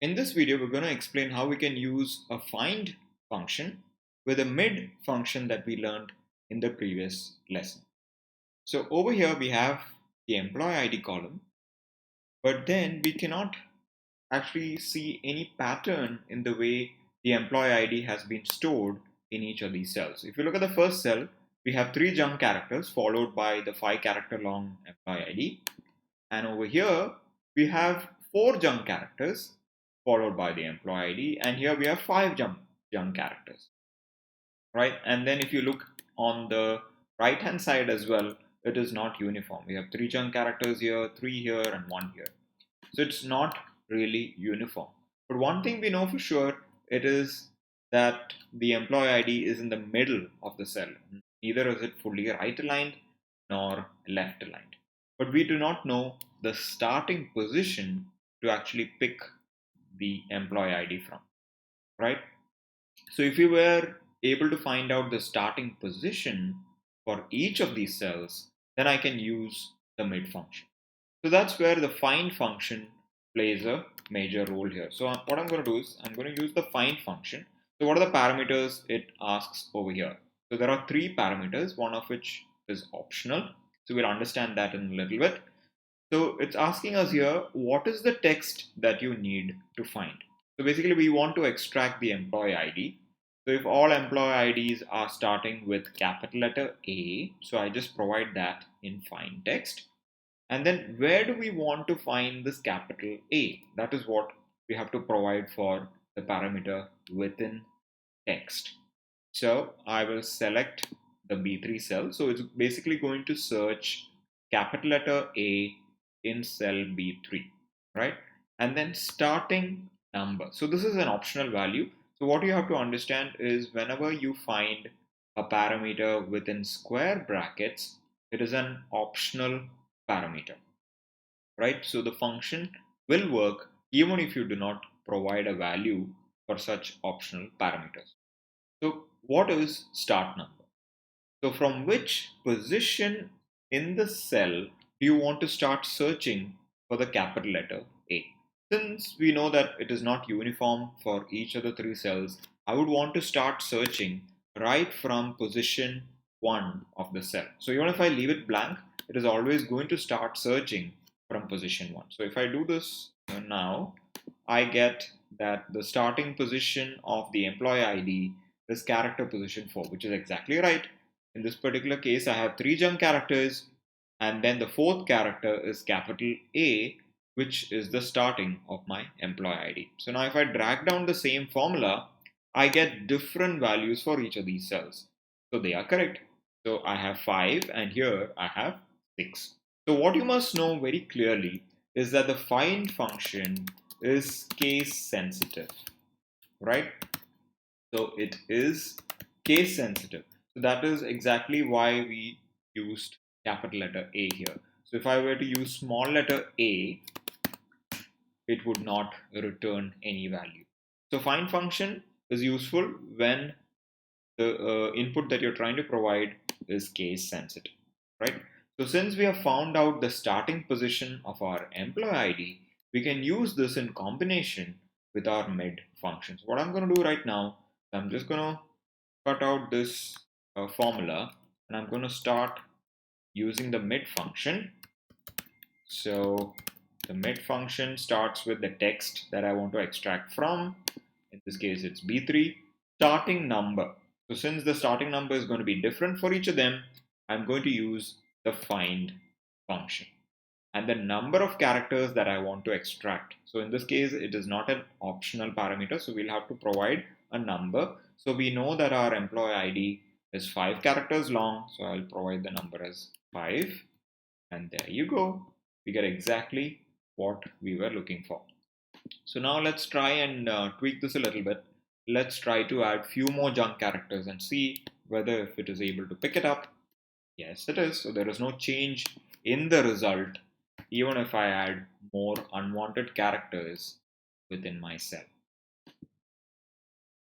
In this video, we're going to explain how we can use a find function with a mid function that we learned in the previous lesson. So over here we have the employee ID column, but then we cannot actually see any pattern in the way the employee ID has been stored in each of these cells. If you look at the first cell, we have 3 junk characters followed by the 5-character long employee ID. And over here, we have 4 junk characters followed by the employee ID. And here we have 5 junk characters, right? And then if you look on the right hand side as well, it is not uniform. We have 3 junk characters here, 3 here, and 1 here. So it's not really uniform. But one thing we know for sure, it is that the employee ID is in the middle of the cell. Neither is it fully right aligned nor left aligned. But we do not know the starting position to actually pick the employee ID from, right? So if you were able to find out the starting position for each of these cells, then I can use the mid function. So that's where the find function plays a major role here. So what I'm going to do is I'm going to use the find function. So what are the parameters it asks over here? So there are 3 parameters, one of which is optional. So we'll understand that in a little bit. So it's asking us here, what is the text that you need to find? So basically we want to extract the employee ID. So if all employee IDs are starting with capital letter A, so I just provide that in find text. And then where do we want to find this capital A? That is what we have to provide for the parameter within text. So I will select the B3 cell. So it's basically going to search capital letter A in cell B3, right? And then starting number. So this is an optional value. So what you have to understand is whenever you find a parameter within square brackets, it is an optional parameter, right? So the function will work even if you do not provide a value for such optional parameters. So what is start number? So from which position in the cell do you want to start searching for the capital letter A? Since we know that it is not uniform for each of the 3 cells, I would want to start searching right from position 1 of the cell. So even if I leave it blank, it is always going to start searching from position 1. So if I do this now, I get that the starting position of the employee ID is character position 4, which is exactly right. In this particular case, I have 3 junk characters, and then the 4th character is capital A, which is the starting of my employee ID. So now if I drag down the same formula, I get different values for each of these cells. So they are correct. So I have 5 and here I have 6. So what you must know very clearly is that the find function is case sensitive, right? So it is case sensitive. So that is exactly why we used capital letter A here. So if I were to use small letter A, it would not return any value. So find function is useful when the input that you're trying to provide is case sensitive, right? So since we have found out the starting position of our employee ID, we can use this in combination with our mid functions. What I'm going to do right now, I'm just going to cut out this formula and I'm going to start using the mid function. So the mid function starts with the text that I want to extract from. In this case, it's B3. Starting number. So since the starting number is going to be different for each of them, I'm going to use the find function. And the number of characters that I want to extract. So in this case, it is not an optional parameter. So we'll have to provide a number. So we know that our employee ID is 5 characters long. So I'll provide the number as 5. And there you go. We get exactly what we were looking for. So now let's try and tweak this a little bit. Let's try to add few more junk characters and see whether if it is able to pick it up. Yes, it is. So there is no change in the result, even if I add more unwanted characters within my cell.